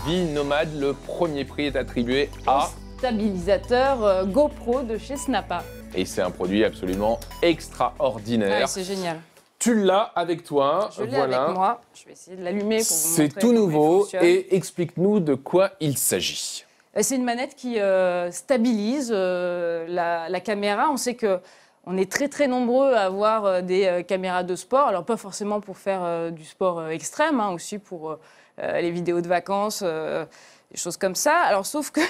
vie nomade. Le premier prix est attribué à... Stabilisateur GoPro de chez Snappa. Et c'est un produit absolument extraordinaire. Ouais, c'est génial. Tu l'as avec toi, Je l'ai voilà. avec moi. Je vais essayer de l'allumer pour vous montrer. C'est tout comment il nouveau fonctionne. et explique-nous de quoi il s'agit. C'est une manette qui stabilise la caméra. On sait que on est très nombreux à avoir des caméras de sport. Alors pas forcément pour faire du sport extrême, hein, aussi pour les vidéos de vacances, des choses comme ça. Alors sauf que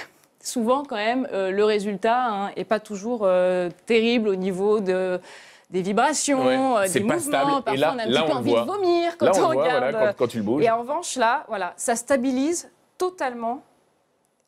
souvent quand même le résultat est pas toujours terrible au niveau des vibrations, Ouais, des mouvements. stable. Parfois Et là, on a un petit peu on le envie voit. de vomir quand Là, on le voit, regarde. voilà, quand tu le bouges. Et en revanche là, voilà, ça stabilise totalement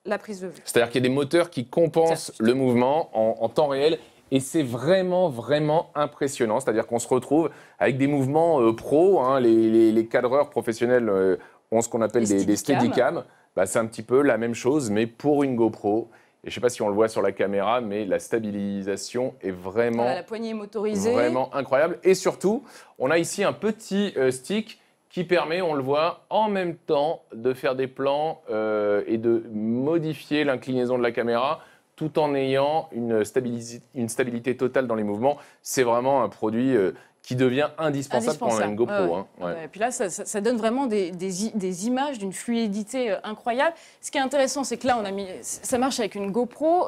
la prise de vue. C'est-à-dire qu'il y a des moteurs qui compensent le mouvement en temps réel. Et c'est vraiment impressionnant. C'est-à-dire qu'on se retrouve avec des mouvements pro. Hein, les cadreurs professionnels ont ce qu'on appelle des Steadicam. Bah, c'est un petit peu la même chose, mais pour une GoPro. Et je ne sais pas si on le voit sur la caméra, mais la stabilisation est vraiment, la poignée motorisée. Vraiment incroyable. Et surtout, on a ici un petit stick qui permet, on le voit, en même temps de faire des plans et de modifier l'inclinaison de la caméra tout en ayant une stabilité totale dans les mouvements. C'est vraiment un produit qui devient indispensable quand on a une GoPro. Hein. Ouais. Et puis là, ça donne vraiment des images d'une fluidité incroyable. Ce qui est intéressant, c'est que là, ça marche avec une GoPro.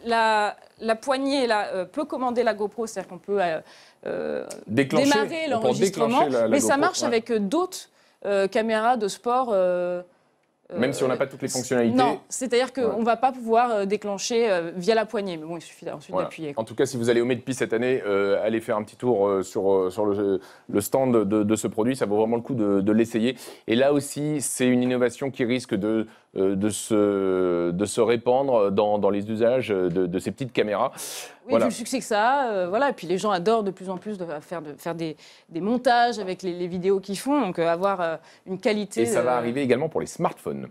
La poignée là, peut commander la GoPro, c'est-à-dire qu'on peut démarrer l'enregistrement. Mais ça marche avec d'autres caméras de sport. Même si on n'a pas toutes les fonctionnalités. Non, c'est-à-dire qu'on ne va pas pouvoir déclencher via la poignée. Mais bon, il suffit ensuite d'appuyer. En tout cas, si vous allez au Medpi cette année, allez faire un petit tour sur le stand de ce produit. Ça vaut vraiment le coup de l'essayer. Et là aussi, c'est une innovation qui risque de se répandre dans les usages de ces petites caméras. Oui, vu le succès que ça a, voilà. Et puis les gens adorent de plus en plus de faire des montages avec les vidéos qu'ils font, donc avoir une qualité. Et ça va arriver également pour les smartphones.